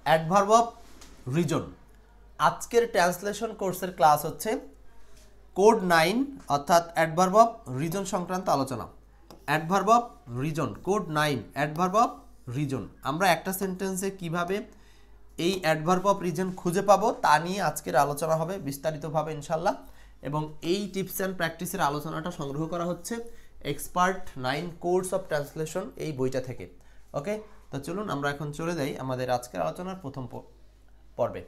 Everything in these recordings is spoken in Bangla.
Adverb of reason. আজকের ট্রান্সলেশন কোর্সের ক্লাস হচ্ছে কোড 9 অর্থাৎ অ্যাডভার্ব অফ রিজন সংক্রান্ত আলোচনা। Adverb of reason code 9 adverb of reason. আমরা একটা সেন্টেন্সে কিভাবে এই অ্যাডভার্ব অফ রিজন খুঁজে পাবো তা নিয়ে আজকের আলোচনা হবে বিস্তারিতভাবে ইনশাল্লাহ। এবং এই টিপস অ্যান্ড প্র্যাকটিসের আলোচনাটা সংগ্রহ করা হচ্ছে এক্সপার্ট 9 কোর্স অফ ট্রান্সলেশন এই বইটা থেকে। ওকে, তো চলুন আমরা এখন চলে যাই আমাদের আজকের আলোচনার প্রথম পর্বে।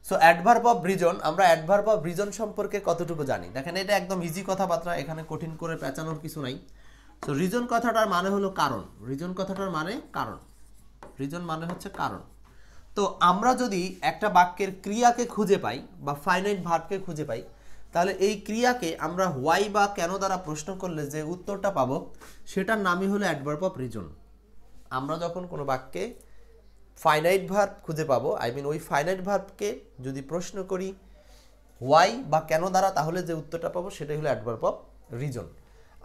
সো অ্যাডভার্ব অফ রিজন, আমরা অ্যাডভার্ব অফ রিজন সম্পর্কে কতটুকু জানি দেখেন, এটা একদম ইজি কথাবার্তা, এখানে কঠিন করে পেঁচানোর কিছু নাই। সো রিজন কথাটার মানে হলো কারণ, রিজন কথাটার মানে কারণ, রিজন মানে হচ্ছে কারণ। তো আমরা যদি একটা বাক্যের ক্রিয়াকে খুঁজে পাই বা ফাইনাইট ভার্বকে খুঁজে পাই, তাহলে এই ক্রিয়াকে আমরা হোয়াই বা কেন দ্বারা প্রশ্ন করলে যে উত্তরটা পাবো সেটার নামই হলো অ্যাডভার্ব অফ রিজন। আমরা যখন কোনো বাক্যে ফাইনাইট ভার্ব খুঁজে পাবো, ওই ফাইনাইট ভার্বকে যদি প্রশ্ন করি হোয়াই বা কেন দ্বারা, তাহলে যে উত্তরটা পাবো সেটাই হলো অ্যাডভার্ব অফ রিজন।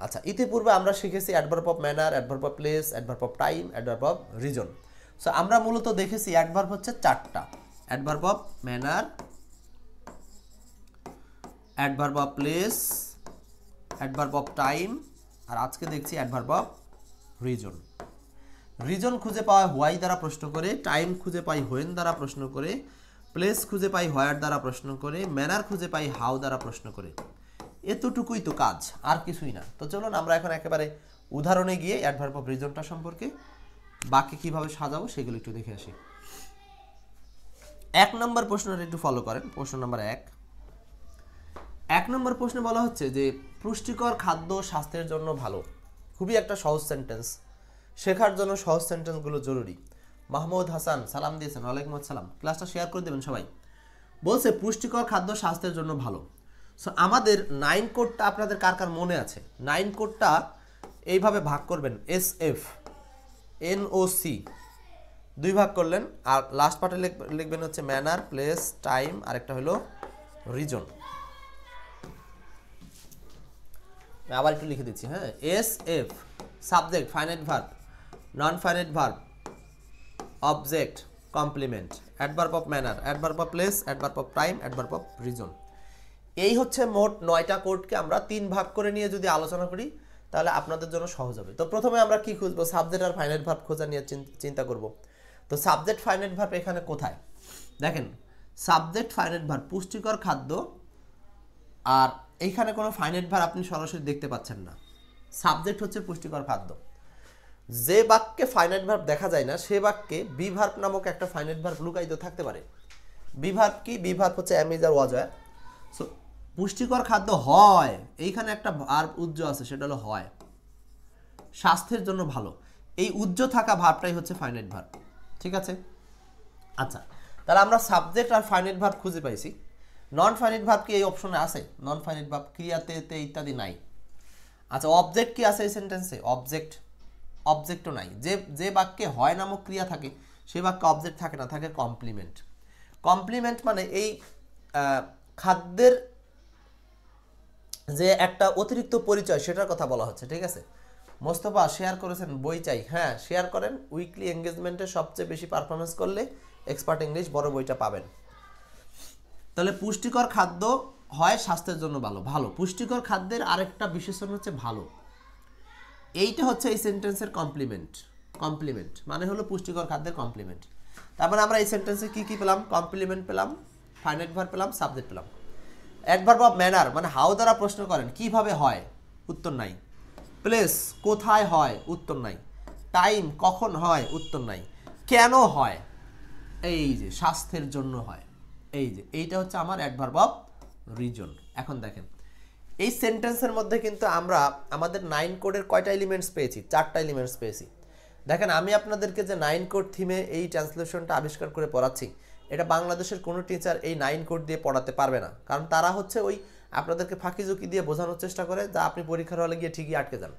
আচ্ছা, ইতিপূর্বে আমরা শিখেছি adverb of manner, adverb of place, adverb of time, adverb of reason. So আমরা মূলত দেখেছি অ্যাডভার্ব হচ্ছে চারটা: adverb of manner, adverb of place, adverb of time, আর আজকে দেখছি অ্যাডভার্ব অফ রিজন। রিজন খুঁজে পাওয়া হোয়াই দ্বারা প্রশ্ন করে, টাইম খুঁজে পাই হোয়েন দ্বারা প্রশ্ন করে, প্লেস খুঁজে পাই হোয়ার দ্বারা প্রশ্ন করে, ম্যানার খুঁজে পাই হাউ দ্বারা প্রশ্ন করে। এতটুকুই তো কাজ, আর কিছুই না। তো চলুন আমরা এখন একেবারে উদাহরণে গিয়ে অ্যাডভার্ব অফ রিজনটা সম্পর্কে বাক্যে কিভাবে সাজাবো সেগুলো একটু দেখে আসি। 1 নম্বর প্রশ্নটা একটু ফলো করেন। প্রশ্ন নাম্বার 1 নম্বর প্রশ্নে বলা হচ্ছে যে পুষ্টিকর খাদ্য স্বাস্থ্যের জন্য ভালো। খুবই একটা সহজ সেন্টেন্স, শেখার জন্য সহজ সেন্টেন্সগুলো জরুরি। মাহমুদ হাসান সালাম দিয়েছেন, ওয়ালাইকুম আসসালাম। ক্লাসটা শেয়ার করে দেবেন সবাই। বলছে পুষ্টিকর খাদ্য স্বাস্থ্যের জন্য ভালো। সো আমাদের 9 কোডটা আপনাদের কার কার মনে আছে? 9 কোডটা এইভাবে ভাগ করবেন, SF NOC 2 ভাগ করলেন, আর লাস্ট পার্টে লিখবেন হচ্ছে ম্যানার, প্লেস, টাইম, আর একটা হলো রিজন। আবার একটু লিখে দিচ্ছি, হ্যাঁ। SF subject, finite verb, non finite verb, object, complement, adverb of manner, adverb of place, adverb of time, adverb of reason. এই হচ্ছে মোট 9টা কোডকে আমরা 3 ভাগ করে নিয়ে যদি আলোচনা করি তাহলে আপনাদের জন্য সহজ হবে। তো প্রথমে আমরা কি খুঁজবো? সাবজেক্ট আর ফাইনাইট ভার্ব খোঁজা নিয়ে চিন্তা করব। তো সাবজেক্ট ফাইনাইট ভার্ব এখানে কোথায় দেখেন, সাবজেক্ট ফাইনাইট ভার্ব পুষ্টিকর খাদ্য, আর এইখানে কোনো ফাইনাইট ভার্ব আপনি সরাসরি দেখতে পাচ্ছেন না। সাবজেক্ট হচ্ছে পুষ্টিকর খাদ্য। যে বাক্যে ফাইনাইট ভার্ব দেখা যায় না সে বাক্যে বি ভার্ব নামক একটা ফাইনাইট ভার্ব লুকায়িত থাকতে পারে। বি ভার্ব কি? বি ভার্ব হচ্ছে am is are was. So পুষ্টিকর খাদ্য হয়, এইখানে একটা ভার্ব উজ্জ আছে, সেটা হলো হয়, স্বাস্থ্যের জন্য ভালো। এই উজ্জ থাকা ভার্বটাই হচ্ছে ফাইনাইট ভার্ব, ঠিক আছে? আচ্ছা, তাহলে আমরা সাবজেক্ট আর ফাইনাইট ভার্ব খুঁজে পাইছি। নন ফাইনাইট ভার্ব কি এই অপশনে আছে? নন ফাইনাইট ভার্ব ক্রিয়াতে তে ইত্যাদি নাই। আচ্ছা, অবজেক্ট কি আছে এই সেন্টেন্সে? অবজেক্টও নাই। যে বাক্যে হয় নামক ক্রিয়া থাকে সে বাক্যে অবজেক্ট থাকে না, থাকে কমপ্লিমেন্ট। কমপ্লিমেন্ট মানে এই খাদ্যের যে একটা অতিরিক্ত পরিচয় সেটার কথা বলা হচ্ছে, ঠিক আছে? মোস্তফা শেয়ার করেছেন বই চাই। হ্যাঁ, শেয়ার করেন। উইকলি এঙ্গেজমেন্টে সবচেয়ে বেশি পারফরমেন্স করলে এক্সপার্ট ইংলিশ বড় বইটা পাবেন। তাহলে পুষ্টিকর খাদ্য হয় স্বাস্থ্যের জন্য ভালো। ভালো পুষ্টিকর খাদ্যের আরেকটা বিশেষণ হচ্ছে ভালো। এইটা হচ্ছে এই সেন্টেন্সের কমপ্লিমেন্ট। কমপ্লিমেন্ট মানে হলো পুষ্টিকর খাদ্যের কমপ্লিমেন্ট। তারপরে আমরা এই সেন্টেন্সে কি কি পেলাম? কমপ্লিমেন্ট পেলাম, ফাইনাইট ভার্ব পেলাম, সাবজেক্ট পেলাম। অ্যাডভার্ব অফ ম্যানার মানে হাউ দ্বারা প্রশ্ন করেন, কিভাবে হয়, উত্তর নাই। প্লেস কোথায় হয়, উত্তর নাই। টাইম কখন হয়, উত্তর নাই। কেন হয়? এই যে স্বাস্থ্যের জন্য হয়। এই যে এইটা হচ্ছে আমার অ্যাডভার্ব অফ রিজন। এখন দেখেন এই সেন্টেন্সের মধ্যে কিন্তু আমরা আমাদের 9 কোডের কয়টা এলিমেন্টস পেয়েছি? 4টা এলিমেন্টস পেয়েছি। দেখেন আমি আপনাদেরকে যে 9 কোড থিমে এই ট্রান্সলেশনটা আবিষ্কার করে পড়াচ্ছি, এটা বাংলাদেশের কোনো টিচার এই 9 কোড দিয়ে পড়াতে পারবে না। কারণ তারা হচ্ছে ওই আপনাদেরকে ফাঁকি ঝুঁকি দিয়ে বোঝানোর চেষ্টা করে, যা আপনি পরীক্ষার হলে গিয়ে ঠিকই আটকে যান।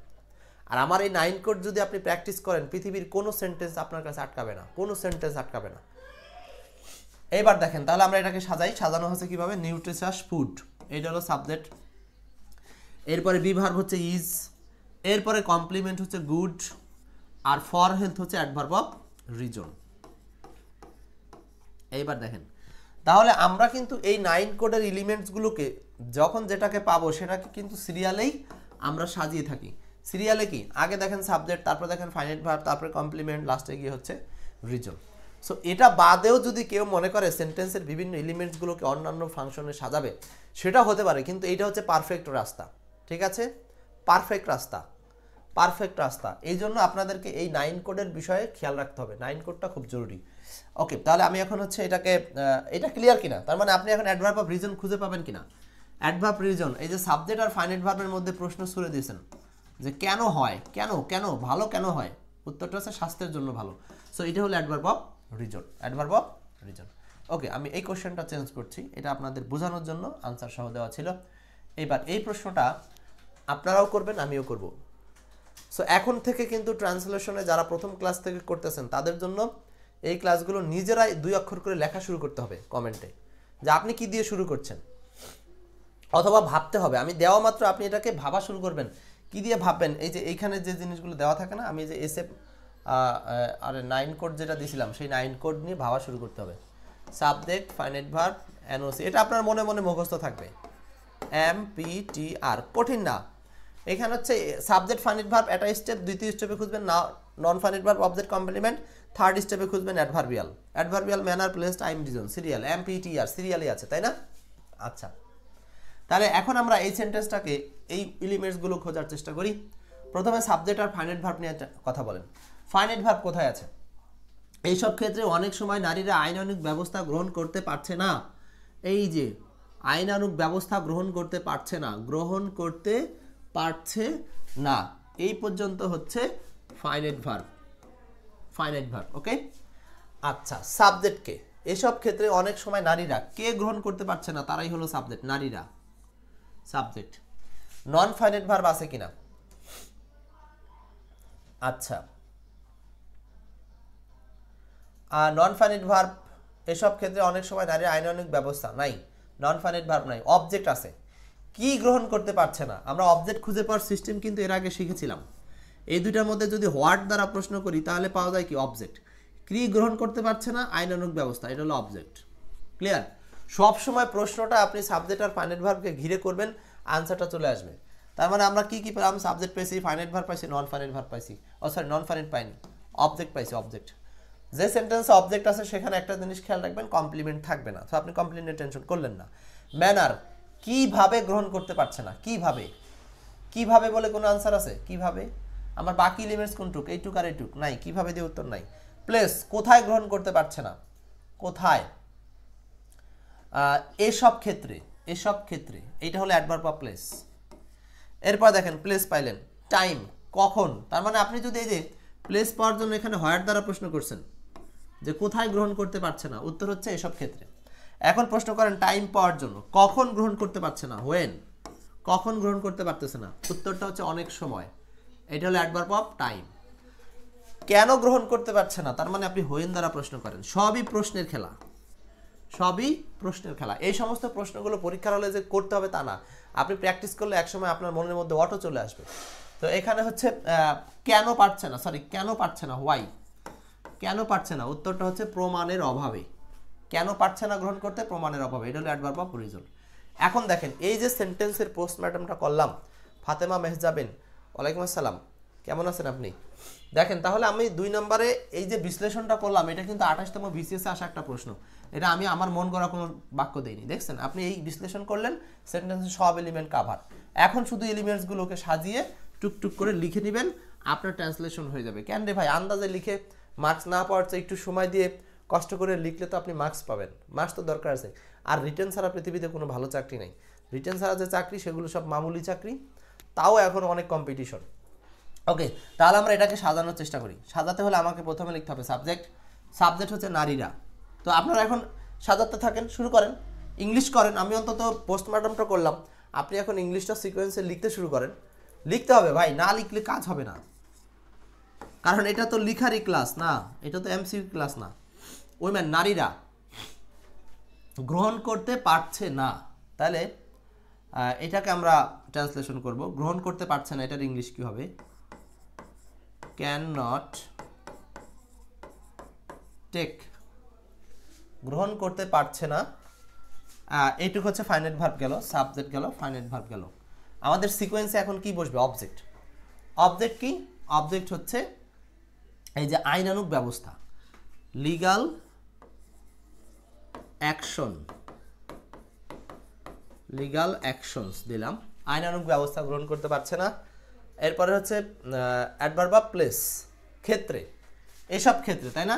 আর আমার এই 9 কোড যদি আপনি প্র্যাকটিস করেন, পৃথিবীর কোনো সেন্টেন্স আপনার কাছে আটকাবে না, কোনো সেন্টেন্স আটকাবে না। এইবার দেখেন তাহলে আমরা এটাকে সাজানো হচ্ছে কিভাবে? নিউট্রিশাস ফুড, এটা হলো সাবজেক্ট। এরপরে বি ভার্ব হচ্ছে ইজ, এরপরে কমপ্লিমেন্ট হচ্ছে গুড, আর ফর হেলথ হচ্ছে অ্যাডভার্ব অফ রিজন। এইবার দেখেন, তাহলে আমরা কিন্তু এই 9 কোডের এলিমেন্টসগুলোকে যখন যেটাকে পাবো সেটাকে কিন্তু সিরিয়ালেই আমরা সাজিয়ে থাকি। সিরিয়ালে কি, আগে দেখেন সাবজেক্ট, তারপর দেখেন ফাইনাইট ভার্ব, তারপরে কমপ্লিমেন্ট, লাস্টে গিয়ে হচ্ছে রিজন। সো এটা বাদেও যদি কেউ মনে করে সেন্টেন্সের বিভিন্ন এলিমেন্টসগুলোকে অন্যান্য ফাংশনে সাজাবে, সেটা হতে পারে, কিন্তু এইটা হচ্ছে পারফেক্ট রাস্তা। ঠিক আছে, পারফেক্ট রাস্তা, পারফেক্ট রাস্তা। এই জন্য আপনাদেরকে এই 9 কোডের বিষয়ে খেয়াল রাখতে হবে, 9 কোডটা খুব জরুরি। ওকে, তাহলে আমি এখন হচ্ছে এটাকে, এটা ক্লিয়ার কিনা, তার মানে আপনি এখন অ্যাডভার্ব অফ রিজন খুঁজে পাবেন কিনা। অ্যাডভার্ব রিজন, এই যে সাবজেক্ট আর ফাইনাইট ভার্বের মধ্যে প্রশ্ন ছুড়ে দিয়েছেন যে কেন হয়, কেন কেন ভালো কেন হয়, উত্তরটা হচ্ছে স্বাস্থ্যের জন্য ভালো। সো এটা হলো adverb of reason, adverb of reason. Okay, আমি এই কোশ্চেনটা চেঞ্জ করছি, এটা আপনাদের বোঝানোর জন্য আনসার সহ দেওয়া ছিল। এবার এই প্রশ্নটা আপনারাও করবেন, আমিও করব। সো এখন থেকে কিন্তু ট্রান্সলেশনে যারা প্রথম ক্লাস থেকে করতেছেন তাদের জন্য এই ক্লাসগুলো নিজেরাই 2 অক্ষর করে লেখা শুরু করতে হবে কমেন্টে, যে আপনি কি দিয়ে শুরু করছেন, অথবা ভাবতে হবে। আমি দেওয়া মাত্র আপনি এটাকে ভাবা শুরু করবেন, কি দিয়ে ভাববেন। এই যে এইখানে যে জিনিসগুলো দেওয়া থাকে না, আমি যে এসএফ আর 9 কোড যেটা দিয়েছিলাম, সেই 9 কোড নিয়ে ভাবা শুরু করতে হবে। সাবজেক্ট, ফাইনাইট ভার্ব, এনওসি, এটা আপনার মনে মনে মুখস্থ থাকবে। MPTR, কঠিন না। এখানে হচ্ছে সাবজেক্ট, ফাইনাইট ভার্ব একটা স্টেপ, দ্বিতীয় স্টেপে খুঁজবেন non finite verb, object, complement, third স্টেপে খুঁজবেন adverbial, adverbial, manner, place, time, reason, serial. MPTR সিরিয়ালই আছে, তাই না? আচ্ছা, তাহলে এখন আমরা এই সেন্টেন্সটাকে, এই এলিমেন্টসগুলো খোঁজার চেষ্টা করি। প্রথমে সাবজেক্ট আর ফাইনাইট ভার্ব নিয়ে কথা বলেন। ফাইনাইট ভার্ব কোথায় আছে? এইসব ক্ষেত্রে অনেক সময় নারীরা আইনানুগ ব্যবস্থা গ্রহণ করতে পারছে না। এই যে আইনানুগ ব্যবস্থা গ্রহণ করতে পারছে না, গ্রহণ করতে পারছে না, এই পর্যন্ত হচ্ছে ফাইনাইট ভার্ব, ফাইনাইট ভার্ব। ওকে, আচ্ছা, সাবজেক্টকে এসব ক্ষেত্রে অনেক সময় নারীরা, কে গ্রহণ করতে পারছে না, তারাই হলো সাবজেক্ট, নারীরা সাবজেক্ট। নন ফাইনাইট ভার্ব আছে কিনা? আচ্ছা, আর নন ফাইনাইট ভার্ব এসব ক্ষেত্রে অনেক সময় নারীর আইনানুগ ব্যবস্থা নাই, নন ফাইনাইট ভার্ব নাই। অবজেক্ট আছে, কি গ্রহণ করতে পারছে না? আমরা অবজেক্ট খুঁজে পাওয়ার সিস্টেম কিন্তু এর আগে শিখেছিলাম। এই দুইটার মধ্যে যদি হোয়াট দ্বারা প্রশ্ন করি তাহলে পাওয়া যায় কি, অবজেক্ট। কি গ্রহণ করতে পারছে না? আইনানুগ ব্যবস্থা, এটা হলো অবজেক্ট। ক্লিয়ার? সব সময় প্রশ্নটা আপনি সাবজেক্ট আর ফাইনাইট ভার্বকে ঘিরে করবেন, আনসারটা চলে আসবে। তার মানে আমরা কি কি পেলাম? সাবজেক্ট পাইছি, ফাইনাইট ভার্ব পাইছি, নন ফাইনাইট ভার্ব পাইছি, সরি নন ফাইনাইট পাইনি, অবজেক্ট পাইছি, অবজেক্ট। যে সেন্টেন্সে অবজেক্ট আছে সেখানে একটা জিনিস খেয়াল রাখবেন, কমপ্লিমেন্ট থাকবে না। তো আপনি কমপ্লিমেন্টের টেনশন করলেন না। ম্যানার, কিভাবে গ্রহণ করতে পারছে না, কিভাবে, কিভাবে বলে কোনো আনসার আছে? কিভাবে? আমার বাকি এলিমেন্টস কোনটুক, এইটুক আর এইটুক নাই, কিভাবে দিয়ে উত্তর নাই। প্লেস, কোথায় গ্রহণ করতে পারছে না, কোথায়, এসব ক্ষেত্রে, এসব ক্ষেত্রে, এইটা হলো অ্যাডভার্ব অফ প্লেস। এরপর দেখেন প্লেস পাইলেন, টাইম, কখন। তার মানে আপনি যদি এই যে প্লেস পাওয়ার জন্য এখানে হোয়াট দ্বারা প্রশ্ন করছেন যে কোথায় গ্রহণ করতে পারছে না, উত্তর হচ্ছে এসব ক্ষেত্রে। এখন প্রশ্ন করেন টাইম পাওয়ার জন্য, কখন গ্রহণ করতে পারছে না, হোয়েন, কখন গ্রহণ করতে পারতেছে না, উত্তরটা হচ্ছে অনেক সময়, এটা হলো অ্যাডভার্ব অফ টাইম। কেন গ্রহণ করতে পারছে না, তার মানে আপনি হোয়েন দ্বারা প্রশ্ন করেন। সবই প্রশ্নের খেলা, সবই প্রশ্নের খেলা। এই সমস্ত প্রশ্নগুলো পরীক্ষার হলে যে করতে হবে তা না, আপনি প্র্যাকটিস করলে একসময় আপনার মনের মধ্যে অটো চলে আসবে। তো এখানে হচ্ছে কেন পারছে না, সরি কেন পারছে না, হোয়াই, কেন পারছে না, উত্তরটা হচ্ছে প্রমাণের অভাবে। কেন পারছে না গ্রহণ করতে? প্রমাণের অভাবে, এটা হলো অ্যাডভার্ব অফ রিজন। এখন দেখেন এই যে সেন্টেন্সের পোস্টমর্টমটা করলাম, ফাতেমা মেহজাবিন, ওয়ালাইকুম আসসালাম, কেমন আছেন আপনি? দেখেন তাহলে আমি 2 নম্বরে এই যে বিশ্লেষণটা করলাম, এটা কিন্তু 28তম বিসিএসে আসা একটা প্রশ্ন। এটা আমি আমার মন গড়া কোনো বাক্য দেইনি। দেখছেন, আপনি এই বিশ্লেষণ করলেন, সেন্টেন্সের সব এলিমেন্ট কাভার। এখন শুধু এলিমেন্টসগুলোকে সাজিয়ে টুকটুক করে লিখে নেবেন, আপনার ট্রান্সলেশন হয়ে যাবে। কেন রে ভাই, আন্দাজে লিখে মার্কস না পাওয়ার চেয়ে একটু সময় দিয়ে কষ্ট করে লিখলে তো আপনি মার্কস পাবেন। মার্কস তো দরকার আছে। আর রিটেন ছাড়া পৃথিবীতে কোনো ভালো চাকরি নেই। রিটেন ছাড়া যে চাকরি সেগুলো সব মামুলি চাকরি, তাও এখন অনেক কম্পিটিশন। ওকে, তাহলে আমরা এটাকে সাজানোর চেষ্টা করি। সাজাতে হলে আমাকে প্রথমে লিখতে হবে সাবজেক্ট, সাবজেক্ট হচ্ছে নারীরা। তো আপনারা এখন সাজাতে থাকেন, শুরু করেন, ইংলিশ করেন। আমি অন্তত পোস্টমর্টমটা করলাম, আপনি এখন ইংলিশটা সিকোয়েন্সে লিখতে শুরু করেন। লিখতে হবে ভাই, না লিখলে কাজ হবে না, কারণ এটা তো লিখারই ক্লাস না, এটা তো এমসিকিউ ক্লাস না। উইমেন, নারীরা গ্রহণ করতে পারছে না, তাহলে এটাকে আমরা ট্রান্সলেশন করব, গ্রহণ করতে পারছে না, এটার ইংলিশ কি হবে? ক্যান নট টেক গ্রহণ করতে পারছে না, এইটুকু হচ্ছে ফাইনাইট ভার্ব গেল, সাবজেক্ট গেল, ফাইনাইট ভার্ব গেল। আমাদের সিকোয়েন্সে এখন কি বসবে? অবজেক্ট। অবজেক্ট কি? অবজেক্ট হচ্ছে এই যে আইনানুগ ব্যবস্থা, লিগ্যাল অ্যাকশন, লিগ্যাল অ্যাকশনস দিলাম, আইনানুগ ব্যবস্থা গ্রহণ করতে পারছে না। এরপরে হচ্ছে অ্যাডভার্ব অফ প্লেস, ক্ষেত্রে, এসব ক্ষেত্রে, তাই না?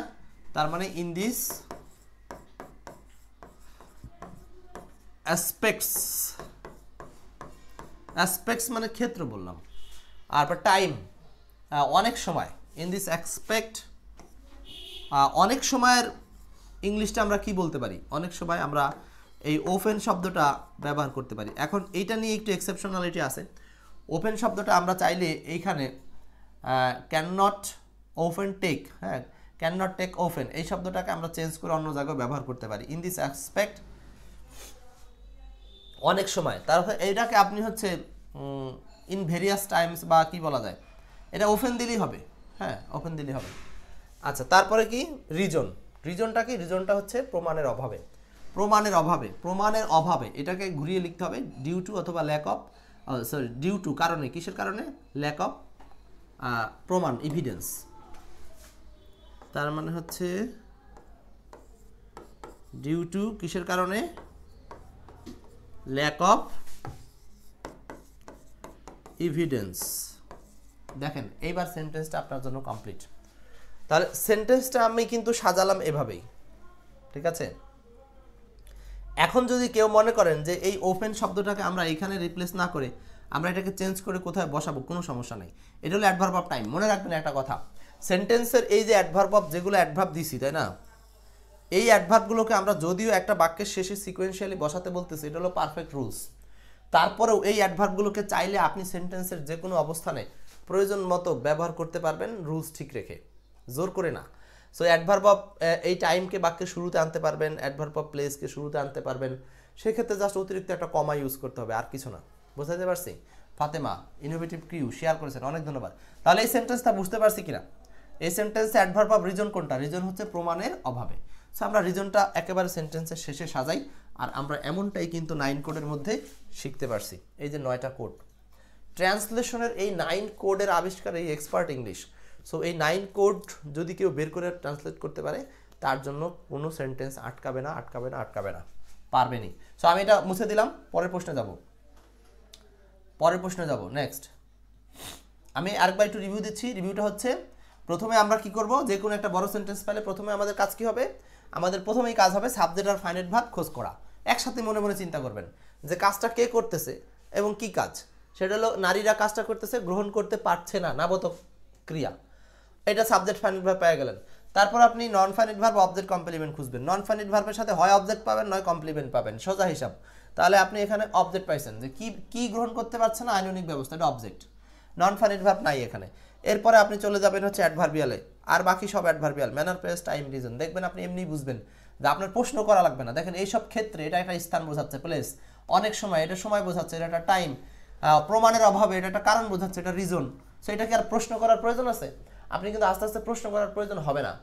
তার মানে ইন দিস অ্যাসপেক্টস, অ্যাসপেক্টস মানে ক্ষেত্র বললাম। আর টাইম, অনেক সময়, ইন দিস অ্যাসপেক্ট। অনেক সময়ের ইংলিশটা আমরা কি বলতে পারি? অনেক সময় আমরা এই ওপেন শব্দটা ব্যবহার করতে পারি। এখন এইটা নিয়ে একটু এক্সেপশনালিটি আছে। ওপেন শব্দটা আমরা চাইলে এইখানে ক্যান নট ওপেন টেক, হ্যাঁ, ক্যান নট টেক ওপেন, এই শব্দটাকে আমরা চেঞ্জ করে অন্য জায়গায় ব্যবহার করতে পারি। ইন দিস অ্যাসপেক্ট, অনেক সময়। তারপরে এইটাকে আপনি হচ্ছে ইন ভেরিয়াস টাইমস বা কি বলা যায়, এটা ওপেন দিলেই হবে, হ্যাঁ, ওপেন দিলেই হবে। আচ্ছা, তারপরে কি? রিজন। রিজনটা কি? রিজনটা হচ্ছে প্রমাণের অভাবে, প্রমাণের অভাবে, প্রমাণের অভাবে, এটাকে ঘুরিয়ে লিখতে হবে ডিউ টু অথবা lack of, sorry due to, কারণে, কিসের কারণে? ল্যাক অফ প্রমাণ, এভিডেন্স। তার মানে হচ্ছে ডিউ টু কিসের কারণে? Lack of evidence. দেখেন এইবার সেন্টেন্সটা আপনার জন্য কমপ্লিট। তাহলে সেন্টেন্সটা আমি কিন্তু সাজালাম এভাবেই, ঠিক আছে? এখন যদি কেউ মনে করেন যে এই ওপেন শব্দটাকে আমরা এখানে রিপ্লেস না করে আমরা এটাকে চেঞ্জ করে কোথায় বসাবো, কোনো সমস্যা নেই। এটা হলো অ্যাডভার্ব অফ টাইম। মনে রাখবেন একটা কথা, সেন্টেন্সের এই যে অ্যাডভার্ব অফ, যেগুলো অ্যাডভার্ব দিছি, তাই না, এই অ্যাডভার্বগুলোকে আমরা যদিও একটা বাক্যের শেষে সিকোয়েন্সিয়ালি বসাতে বলতেছি, এটা হলো পারফেক্ট রুলস। তারপরেও এই অ্যাডভার্বগুলোকে চাইলে আপনি সেন্টেন্সের যে কোনো অবস্থানে প্রয়োজন মতো ব্যবহার করতে পারবেন, রুলস ঠিক রেখে, জোর করে না। সো অ্যাডভার্ব অফ এই টাইমকে বাক্যের শুরুতে আনতে পারবেন, অ্যাডভার্ব অফ প্লেসকে শুরুতে আনতে পারবেন। সেক্ষেত্রে জাস্ট অতিরিক্ত একটা কমা ইউজ করতে হবে, আর কিছু না। বুঝতে পারছি? ফাতেমা ইনোভেটিভ ক্রিউ শেয়ার করেছেন, অনেক ধন্যবাদ। তাহলে এই সেন্টেন্সটা বুঝতে পারছি কিনা? এই সেন্টেন্সে অ্যাডভার্ব অফ রিজন কোনটা? রিজন হচ্ছে প্রমাণের অভাবে। সো আমরা রিজনটা একেবারে সেন্টেন্সের শেষে সাজাই, আর আমরা এমনটাই কিন্তু 9 কোডের মধ্যে শিখতে পারছি। এই যে 9টা কোড, ট্রান্সলেশনের এই 9 কোডের আবিষ্কার এই এক্সপার্ট ইংলিশ। সো এই 9 কোড যদি কেউ বের করে ট্রান্সলেট করতে পারে, তার জন্য কোনো সেন্টেন্স আটকাবে না, আটকাবে না, আটকাবে না, পারবেনি। সো আমি এটা মুছে দিলাম, পরের প্রশ্নে যাব, পরের প্রশ্নে যাব। নেক্সট আমি আরেকবার একটু রিভিউ দিচ্ছি। রিভিউটা হচ্ছে, প্রথমে আমরা কি করব, যে কোনো একটা বড় সেন্টেন্স পেলে প্রথমে আমাদের কাজ কি হবে? আমাদের প্রথমেই কাজ হবে সাবজেক্ট আর ফাইনাইট ভার্ব খোঁজ করা। একসাথে মনে মনে চিন্তা করবেন যে কাজটা কে করতেছে এবং কি কাজ। সেটা হলো নারীরা কাজটা করতেছে, গ্রহণ করতে পারছে না, নাবতক ক্রিয়া। এটা সাবজেক্ট ফাইনাইট ভার্ব পেয়ে গেলেন। তারপর আপনি non finite verb object complement খুঁজবেন। নন ফাইনাইট ভার্বের সাথে হয় অবজেক্ট পাবেন, নয় কমপ্লিমেন্ট পাবেন, সোজা হিসাব। তাহলে আপনি এখানে অবজেক্ট পাইছেন, যে কি গ্রহণ করতে পারছে না, আইনিক ব্যবস্থা, এটা অবজেক্ট। নন ফাইনাইট ভার্ব নাই এখানে। এরপরে আপনি চলে যাবেন হচ্ছে অ্যাডভার্বিয়ালে, আর বাকি সব adverbial, manner, place, time, reason. দেখবেন আপনি এমনি বুঝবেন যে আপনার প্রশ্ন করা লাগবে না। দেখেন এইসব ক্ষেত্রে এটা একটা স্থান বোঝাচ্ছে, প্লেস, অনেক সময় এটা সময় বোঝাচ্ছে, এটা একটা টাইম, প্রমাণের অভাবে এটা একটা কারণ বোঝাচ্ছে, এটা রিজন। সো এটাকে আর প্রশ্ন করার প্রয়োজন আছে? আপনি কিন্তু আস্তে আস্তে প্রশ্ন করার প্রয়োজন হবে না।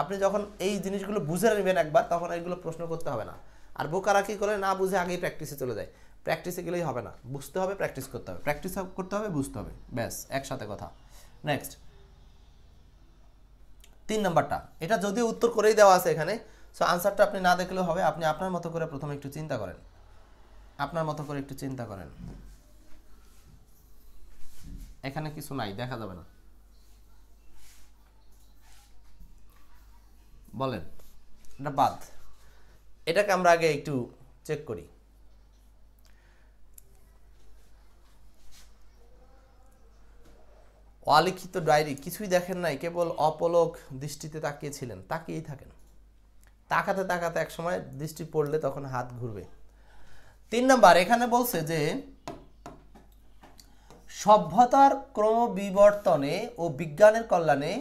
আপনি যখন এই জিনিসগুলো বুঝে নেবেন একবার, তখন এইগুলো প্রশ্ন করতে হবে না। আর বোকারা কি করে, না বুঝে আগেই প্র্যাকটিসে চলে যায়। প্র্যাকটিসে গেলেই হবে না, বুঝতে হবে, প্র্যাকটিস করতে হবে, প্র্যাকটিস করতে হবে, বুঝতে হবে, ব্যাস একসাথে কথা। নেক্সট 3 নাম্বারটা, এটা যদিও উত্তর করেই দেওয়া আছে এখানে, সো আনসারটা আপনি না দেখলেও হবে। আপনি আপনার মতো করে প্রথমে একটু চিন্তা করেন, আপনার মতো করে একটু চিন্তা করেন। এখানে কিছু নাই, দেখা যাবে না, বলেন এটা বাদ। এটাকে আমরা আগে একটু চেক করি। অলিখিত ডায়েরি, কিছুই দেখেন নাই, কেবল অপলক দৃষ্টিতে তাকিয়েছিলেন। তাকিয়েই থাকেন, তাকাতে তাকাতে এক সময় দৃষ্টি পড়লে তখন হাত ঘুরবে। 3 নাম্বার, এখানে বলছে যে সভ্যতার ক্রমবিবর্তনে ও বিজ্ঞানের কল্যাণে,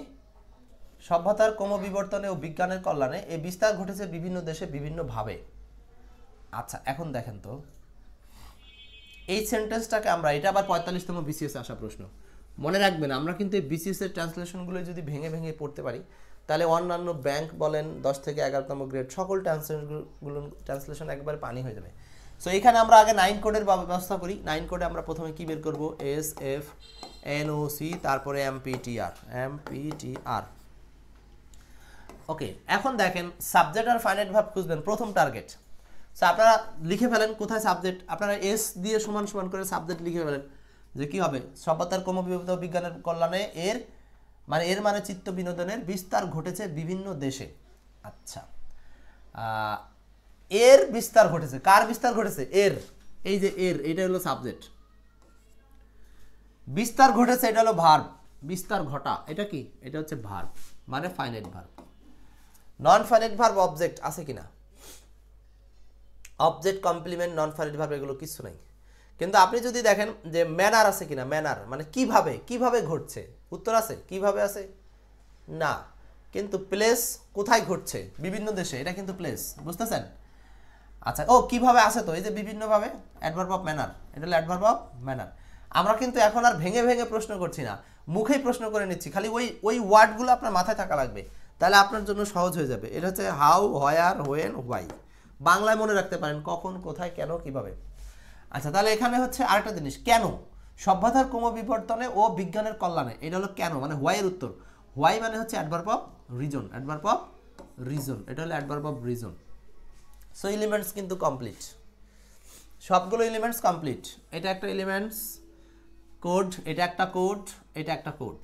সভ্যতার ক্রমবিবর্তনে ও বিজ্ঞানের কল্যাণে এই বিস্তার ঘটেছে বিভিন্ন দেশে বিভিন্নভাবে। আচ্ছা এখন দেখেন তো এই সেন্টেন্সটাকে আমরা, এটা আবার 45তম বিসিএস আসা প্রশ্ন। মনে রাখবেন আমরা কিন্তু এই বিসিএস এর ট্রান্সলেশনগুলো যদি ভেঙে ভেঙে পড়তে পারি, তাহলে অন্যান্য ব্যাংক বলেন 10 থেকে 11তম গ্রেড সকল ট্রান্সলেশন একবারে পানি হয়ে যাবে। সো এখানে আমরা আগে 9 কোডের ব্যবস্থা করি। 9 কোডে আমরা প্রথমে কি বের করব, SFNOC তারপরে MPTR। ওকে, এখন দেখেন সাবজেক্ট আর ফাইনাইট ভার্ব খুঁজবেন, প্রথম টার্গেট। সো আপনারা লিখে ফেলেন কোথায় সাবজেক্ট, আপনারা এস দিয়ে সমান সমান করে সাবজেক্ট লিখে ফেলেন যে কি হবে, সভ্যতার ক্রমবিবর্তিত বিজ্ঞানের কল্যাণে এর মানে চিত্ত বিনোদনের বিস্তার ঘটেছে বিভিন্ন দেশে। আচ্ছা, এর বিস্তার ঘটেছে, কার বিস্তার ঘটেছে, এর, এই যে এর, এটা হলো সাবজেক্ট। বিস্তার ঘটেছে এটা হলো ভার্ব, বিস্তার ঘটা এটা কি, এটা হচ্ছে ভার্ব, মানে finite verb. Non finite verb object আছে কিনা, object complement non finite verb এগুলো কিছু নাই। কিন্তু আপনি যদি দেখেন যে ম্যানার আছে কিনা, ম্যানার মানে কিভাবে ঘটছে, উত্তর আছে, কিভাবে আছে না, কিন্তু প্লেস কোথায় ঘটছে, বিভিন্ন দেশে, এটা কিন্তু প্লেস, বুঝতেছেন। আচ্ছা, ও কিভাবে আছে, তো এই যে বিভিন্নভাবে, অ্যাডভার্ব অফ ম্যানার, এটা হলো অ্যাডভার্ব অফ ম্যানার। আমরা কিন্তু এখন আর ভেঙে ভেঙে প্রশ্ন করছি না, মুখেই প্রশ্ন করে নিচ্ছি, খালি ওই ওয়ার্ডগুলো আপনার মাথায় থাকা লাগবে, তাহলে আপনার জন্য সহজ হয়ে যাবে। এটা হচ্ছে হাউ, হোয়ার, হোয়েন, হোয়াই, বাংলায় মনে রাখতে পারেন, কখন, কোথায়, কেন, কিভাবে। আচ্ছা, তাহলে এখানে হচ্ছে আরেকটা জিনিস, কেন, সভ্যতার ক্রমবিবর্তনে ও বিজ্ঞানের কল্যাণে, এটা হলো কেন, মানে হোয়াইয়ের উত্তর। হোয়াই মানে হচ্ছে adverb of reason, adverb of reason, এটা হলো adverb of reason. So elements কিন্তু কমপ্লিট, সবগুলো এলিমেন্টস কমপ্লিট। এটা একটা এলিমেন্টস কোড, এটা একটা কোড, এটা একটা কোড।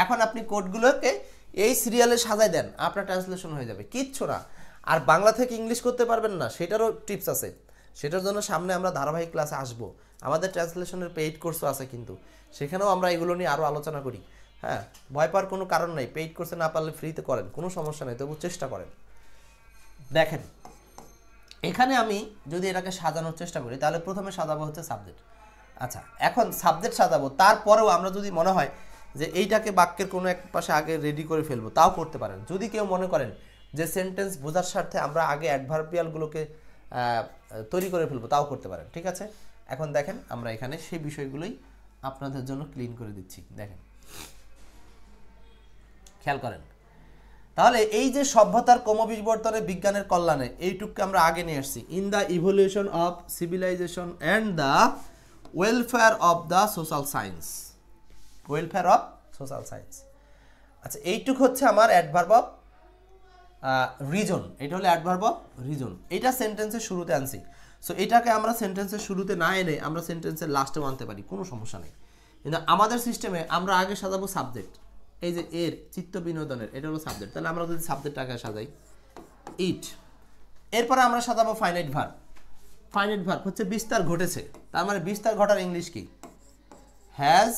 এখন আপনি কোডগুলোকে এই সিরিয়ালে সাজাই দেন, আপনার ট্রান্সলেশন হয়ে যাবে, কিচ্ছু না। আর বাংলা থেকে ইংলিশ করতে পারবেন না, সেটারও টিপস আছে, সেটার জন্য সামনে আমরা ধারাবাহিক ক্লাসে আসবো। আমাদের ট্রান্সলেশনের পেইড কোর্সও আছে, কিন্তু সেখানেও আমরা এগুলো নিয়ে আরও আলোচনা করি। হ্যাঁ, ভয় পাওয়ার কোনো কারণ নেই, পেইড কোর্সে না পারলে ফ্রিতে করেন, কোনো সমস্যা নেই, তবু চেষ্টা করেন। দেখেন এখানে আমি যদি এটাকে সাজানোর চেষ্টা করি, তাহলে প্রথমে সাজাবো হচ্ছে সাবজেক্ট। আচ্ছা, এখন সাবজেক্ট সাজাবো, তারপরেও আমরা যদি মনে হয় যে এইটাকে বাক্যের কোনো এক পাশে আগে রেডি করে ফেলবো, তাও করতে পারেন। যদি কেউ মনে করেন যে সেন্টেন্স বোঝার স্বার্থে আমরা আগে অ্যাডভার্বিয়ালগুলোকে তৈরি করে ফেলবো, তাও করতে পারেন, ঠিক আছে। এখন দেখেন আমরা এখানে সেই বিষয়গুলোই আপনাদের জন্য ক্লিন করে দিচ্ছি। দেখেন, খেয়াল করেন, তাহলে এই যে সভ্যতার ক্রমবিবর্তনে বিজ্ঞানের কল্যাণে, এইটুকু আমরা আগে নিয়ে আসছি, in the evolution of civilisation and the welfare of the social science, welfare of social science. আচ্ছা, এইটুকু হচ্ছে আমার অ্যাডভার্ব অফ রিজন, এটা হলো অ্যাডভার্ব অফ রিজন, এটা সেন্টেন্সের শুরুতে আনছি। সো এটাকে আমরা সেন্টেন্সের শুরুতে না এনে আমরা সেন্টেন্সের লাস্টেও আনতে পারি, কোনো সমস্যা নেই। কিন্তু আমাদের সিস্টেমে আমরা আগে সাজাবো সাবজেক্ট, এই যে এর, চিত্ত বিনোদনের, এটা হলো সাবজেক্ট। তাহলে আমরা যদি সাবজেক্ট আগে সাজাই ইট, এরপরে আমরা সাজাবো ফাইনাইট ভার্ব। ফাইনাইট ভার্ব হচ্ছে বিস্তার ঘটেছে, তার মানে বিস্তার ঘটার ইংলিশ কি, হ্যাজ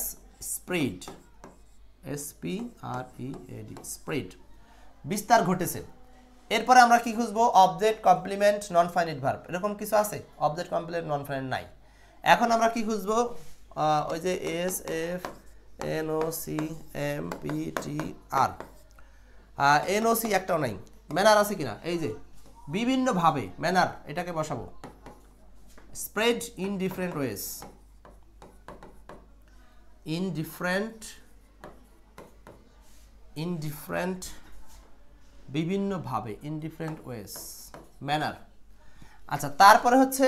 স্প্রেড, SPREAD, স্প্রেড, বিস্তার ঘটেছে। এরপরে আমরা কি খুঁজবো, object complement non finite verb, এরকম কিছু আছে, অবজেক্ট কমপ্লিমেন্ট নন ফাইনাইট নাই। এখন আমরা কি খুঁজবো, ওই যে SFNOC MPTR, NOC একটাও নাই। ম্যানার আছে কিনা, এই যে বিভিন্নভাবে, ম্যানার, এটাকে বসাবো। Spread in different ways, in different বিভিন্নভাবে, ইন ডিফারেন্ট ওয়েজ, ম্যানার। আচ্ছা, তারপরে হচ্ছে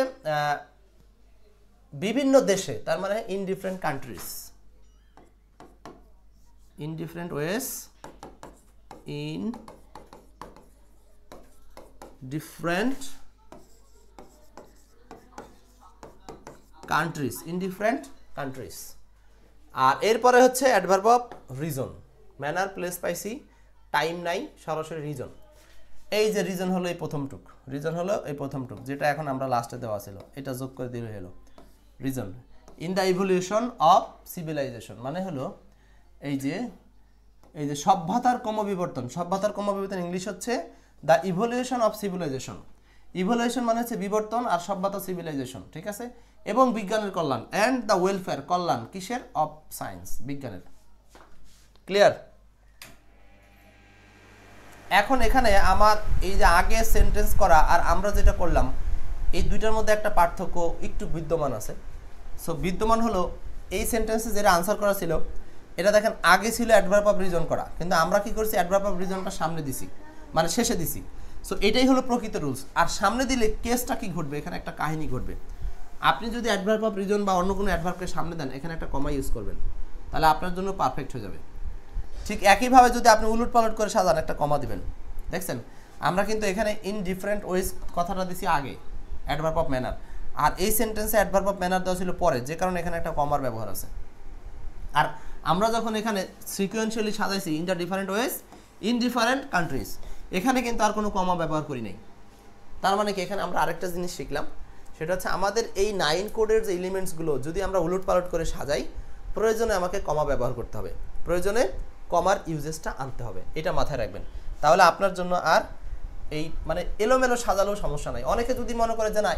বিভিন্ন দেশে, তার মানে in different countries, in different ways, in different countries, in different countries. আর এরপরে হচ্ছে adverb of reason, manner, place পাইছি, টাইম নাই, সরাসরি রিজন। এই যে রিজন হলো এই প্রথমটুক, রিজন হলো এই প্রথমটুক, যেটা এখন আমরা লাস্টে দেওয়া ছিল, এটা যোগ করে দিলে হলো reason. In the evolution of civilisation মানে হলো এই যে সভ্যতার ক্রমবিবর্তন, সভ্যতার ক্রমবিবর্তন ইংলিশ হচ্ছে the evolution of civilisation. Evolution মানে হচ্ছে বিবর্তন, আর সভ্যতা সিভিলাইজেশন, ঠিক আছে। এবং বিজ্ঞানের কল্যাণ, অ্যান্ড দ্য ওয়েলফেয়ার, কল্যাণ কিসের, অফ সায়েন্স, বিজ্ঞানের। ক্লিয়ার? এখন এখানে আমার এই যে আগে সেন্টেন্স করা আর আমরা যেটা করলাম, এই দুইটার মধ্যে একটা পার্থক্য একটু বিদ্যমান আছে। সো বিদ্যমান হলো, এই সেন্টেন্সে যেটা আনসার করা ছিল এটা দেখেন আগে ছিল অ্যাডভার্ব অফ রিজন করা, কিন্তু আমরা কি করছি অ্যাডভার্ব অফ রিজনটা সামনে দিছি, মানে শেষে দিছি। সো এটাই হলো প্রকৃত রুলস। আর সামনে দিলে কেসটা কি ঘটবে, এখানে একটা কাহিনী ঘটবে। আপনি যদি অ্যাডভার্ব অফ রিজন বা অন্য কোনো অ্যাডভার্বকে সামনে দেন, এখানে একটা কমা ইউজ করবেন, তাহলে আপনার জন্য পারফেক্ট হয়ে যাবে। ঠিক একইভাবে যদি আপনি উলট পালট করে সাজান, একটা কমা দিবেন। দেখছেন আমরা কিন্তু এখানে ইন ডিফারেন্ট ওয়েজ কথাটা দিছি আগে, অ্যাডভার্ব অফ ম্যানার, আর এই সেন্টেন্সে অ্যাডভার্ব অফ ম্যানার দেওয়া ছিল পরে, যে কারণে এখানে একটা কমার ব্যবহার আছে। আর আমরা যখন এখানে সিকোয়েন্সিয়ালি সাজাইছি in the different ways in different countries, এখানে কিন্তু আর কোনো কমা ব্যবহার করি নাই। তার মানে কি এখানে আমরা আরেকটা জিনিস শিখলাম, সেটা হচ্ছে আমাদের এই 9 কোডের যে এলিমেন্টসগুলো যদি আমরা উলট পালট করে সাজাই, প্রয়োজনে আমাকে কমা ব্যবহার করতে হবে, প্রয়োজনে কমার ইউজেসটা আনতে হবে, এটা মাথায় রাখবেন। তাহলে আপনার জন্য আর এই মানে এলোমেলো সাজালেও সমস্যা নাই। অনেকে যদি মনে করে যে না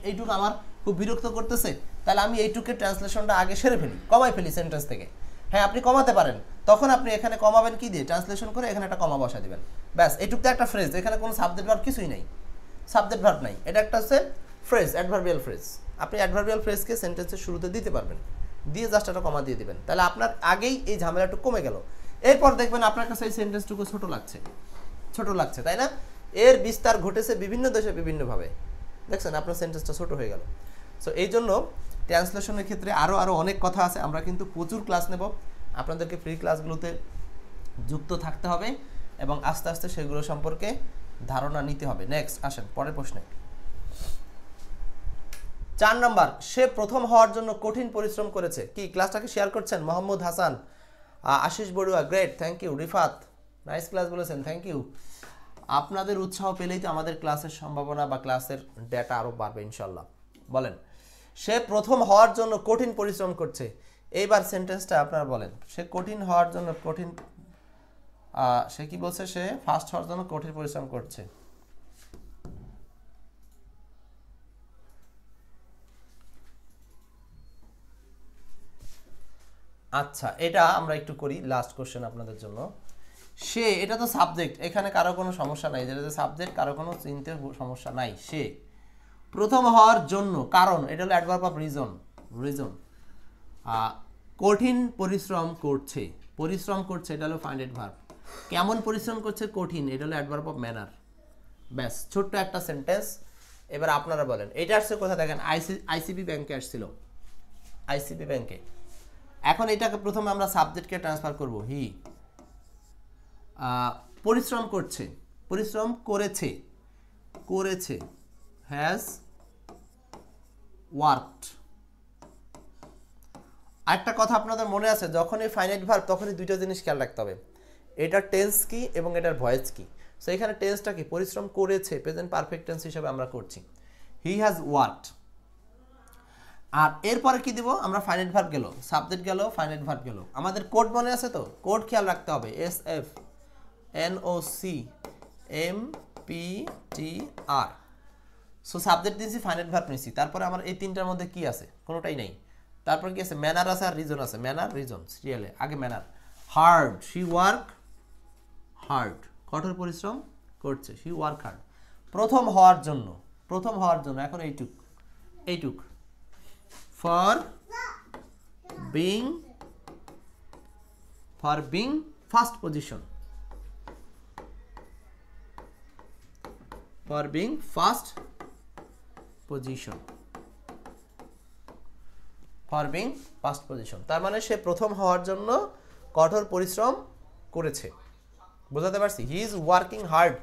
এইটুকু আমার খুব বিরক্ত করতেছে, তাহলে আমি এইটুকের ট্রান্সলেশনটা আগে সেরে ফেলি, কমাই ফেলি সেন্টেন্স থেকে। হ্যাঁ, আপনি কমাতে পারেন, তখন আপনি এখানে কমাবেন কি দিয়ে, ট্রান্সলেশন করে এখানে একটা কমা বসা দিবেন, ব্যাস। এইটুকুতে একটা ফ্রেজ, এখানে কোনো সাবজেক্ট ভার্ব কিছুই নাই, সাবজেক্ট ভার্ব নাই, এটা একটা হচ্ছে ফ্রেজ, অ্যাডভার্বিয়াল ফ্রেজ। আপনি অ্যাডভার্বিয়াল ফ্রেজকে সেন্টেন্সের শুরুতে দিতে পারবেন, দিয়ে জাস্ট একটা কমা দিয়ে দিবেন, তাহলে আপনার আগেই এই ঝামেলাটুকু কমে গেল। এরপর দেখবেন আপনার কাছে এই সেন্টেন্সটুকু ছোট লাগছে, তাই না? এর বিস্তার ঘটেছে বিভিন্ন দেশে বিভিন্নভাবে, দেখছেন আপনার সেন্টেন্সটা ছোট হয়ে গেল। সো এই জন্য ট্রান্সলেশনের ক্ষেত্রে আরও অনেক কথা আছে, আমরা কিন্তু প্রচুর ক্লাস নেব, আপনাদেরকে ফ্রি ক্লাসগুলোতে যুক্ত থাকতে হবে এবং আস্তে আস্তে সেগুলো সম্পর্কে ধারণা নিতে হবে। নেক্সট আসেন পরের প্রশ্নে। 4 নম্বর, সে প্রথম হওয়ার জন্য কঠিন পরিশ্রম করেছে। কি ক্লাসটাকে শেয়ার করছেন Mohammad Hasan, Ashis Barua, great, thank you. Rifat, nice class বলেছেন, থ্যাংক ইউ। আপনাদের উৎসাহ পেলেই তো আমাদের ক্লাসের সম্ভাবনা বা ক্লাসের ডেটা আরও বাড়বে ইনশাল্লাহ। বলেন, সে প্রথম হওয়ার জন্য কঠিন পরিশ্রম করছে। এইবার সেন্টেন্সটা আপনারা বলেন, সে কঠিন হওয়ার জন্য সে কি বলছে, সে ফার্স্ট হওয়ার জন্য কঠিন পরিশ্রম করছে। আচ্ছা, এটা আমরা একটু করি, লাস্ট কোশ্চেন আপনাদের জন্য। সে, এটা তো সাবজেক্ট, এখানে কারো কোনো সমস্যা নাই, যেটা সাবজেক্ট কারো কোনো চিনতে সমস্যা নাই। সে প্রথম হওয়ার জন্য, কারণ এটা হলো অ্যাডভার্ব অফ রিজন, কঠিন পরিশ্রম করছে, এটা হলো ফাইনাইট ভার্ব। কেমন পরিশ্রম করছে, কঠিন, এটা হলো অ্যাডভার্ব অফ ম্যানার। ব্যাস, ছোট্ট একটা সেন্টেন্স। এবার আপনারা বলেন, এটা আসছে কোথায়, দেখেন আইসিবি ব্যাংকে আসছিল, আইসিবি ব্যাংকে। এখন এটাকে প্রথমে আমরা সাবজেক্টকে ট্রান্সফার করব, হি পরিশ্রম করেছে, হ্যাজ ওয়ার্কড। আরেকটা কথা আপনাদের মনে আছে, যখনই ফাইনাইট ভার্ব তখনই দুইটা জিনিস খেয়াল রাখতে হবে, এটার টেন্স কি এবং এটার ভয়েস কি। সো এখানে টেন্সটা কি, পরিশ্রম করেছে, প্রেজেন্ট পারফেক্ট টেন্স হিসেবে আমরা করছি, হি হ্যাজ ওয়ার্কড। আর এরপরে কি দিব আমরা, ফাইনাইট ভার্ব গেল, সাবজেক্ট গেল, ফাইনাইট ভার্ব গেল। আমাদের কোড মনে আছে তো, কোড খেয়াল রাখতে হবে, SFNOCMPTR। সো সাবজেক্ট দিয়েছি, ফাইনাইট ভার্ব নিয়েছি, তারপরে আমার এই তিনটার মধ্যে কি আছে, কোনোটাই নেই। তারপর কি আছে, ম্যানার আছে আর রিজন আছে, ম্যানার রিজন সিরিয়ালে, আগে manner. Hard, she work hard, কঠোর পরিশ্রম করছে, শি ওয়ার্ক হার্ড। প্রথম হওয়ার জন্য, এখন এইটুক ফর বিং ফার্স্ট পজিশন, তার মানে সে প্রথম হওয়ার জন্য কঠোর পরিশ্রম করেছে, বুঝাতে পারছি। He is working hard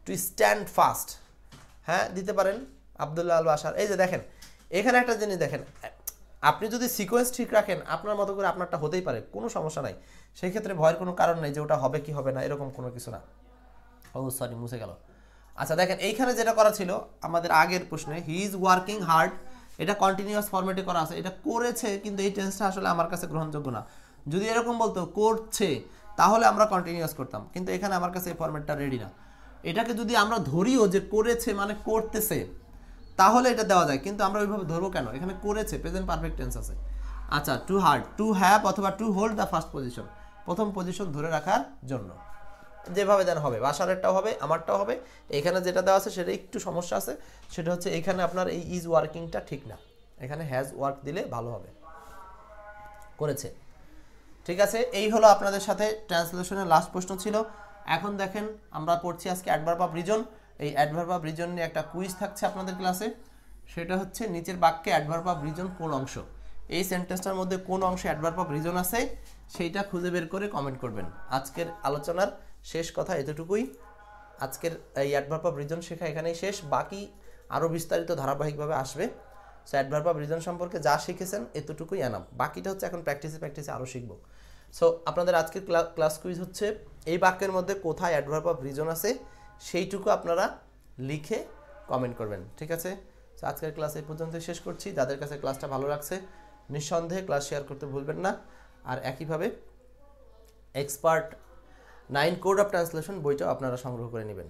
to stand fast. হ্যাঁ, দিতে পারেন আব্দুল্লাহ আল বাশার। এই যে দেখেন, এখানে একটা জিনিস দেখেন, আপনি যদি সিকোয়েন্স ঠিক রাখেন আপনার মতো করে, আপনারটা হতেই পারে, কোনো সমস্যা নাই, সেই ক্ষেত্রে ভয়ের কোনো কারণ নেই যে ওটা হবে কি হবে না, এরকম কোনো কিছু না। ও সরি, মুছে গেল। আচ্ছা দেখেন, এইখানে যেটা করা ছিল আমাদের আগের প্রশ্নে, হি ইজ ওয়ার্কিং হার্ড, এটা কন্টিনিউয়াস ফরম্যাটে করা আছে, এটা করেছে, কিন্তু এই টেন্সটা আসলে আমার কাছে গ্রহণযোগ্য না। যদি এরকম বলতো করছে, তাহলে আমরা কন্টিনিউয়াস করতাম, কিন্তু এখানে আমার কাছে এই ফরম্যাটটা রেডি না। এটাকে যদি আমরা ধরিও যে করেছে মানে করতেছে, তাহলে এটা দেওয়া যায়, কিন্তু আমরা ওইভাবে ধরবো কেন, এখানে করেছে, প্রেজেন্ট পারফেক্ট টেন্স আছে। আচ্ছা, টু হার্ড, টু হ্যাভ অথবা to hold the first position, প্রথম পজিশন ধরে রাখার জন্য। যেভাবে দেন হবে, বাসারেরটাও হবে, আমারটাও হবে। এখানে যেটা দেওয়া আছে সেটা একটু সমস্যা আছে, সেটা হচ্ছে এখানে আপনার এই ইজ ওয়ার্কিংটা ঠিক না, এখানে হ্যাজ ওয়ার্ক দিলে ভালো হবে। করেছে, ঠিক আছে, এই হলো আপনাদের সাথে ট্রান্সলেশনের লাস্ট প্রশ্ন ছিল। এখন দেখেন আমরা পড়ছি আজকে অ্যাডভার্ব অফ রিজন। এই অ্যাডভার্ব অফ রিজন নিয়ে একটা কুইজ থাকছে আপনাদের ক্লাসে। সেটা হচ্ছে নিচের বাক্যে অ্যাডভার্ব অফ রিজন কোন অংশ, এই সেন্টেন্সটার মধ্যে কোন অংশে অ্যাডভার্ব অফ রিজন আছে সেইটা খুঁজে বের করে কমেন্ট করবেন। আজকের আলোচনার শেষ কথা এতটুকুই। আজকের এই অ্যাডভার্ব অফ রিজন শেখা এখানেই শেষ, বাকি আরও বিস্তারিত ধারাবাহিকভাবে আসবে। সো অ্যাডভার্ব অফ রিজন সম্পর্কে যা শিখেছেন এতটুকুই এনাফ, বাকিটা হচ্ছে এখন প্র্যাকটিসে আরও শিখব। সো আপনাদের আজকের ক্লাস কুইজ হচ্ছে এই বাক্যের মধ্যে কোথায় অ্যাডভার্ব অফ রিজন আছে সেইটুকু আপনারা লিখে কমেন্ট করবেন। ঠিক আছে, সো আজকের ক্লাস এই পর্যন্ত শেষ করছি। যাদের কাছে ক্লাসটা ভালো লাগছে নিঃসন্দেহে ক্লাস শেয়ার করতে ভুলবেন না। আর একইভাবে এক্সপার্ট 9 কোড অফ ট্রান্সলেশন বইটাও আপনারা সংগ্রহ করে নেবেন।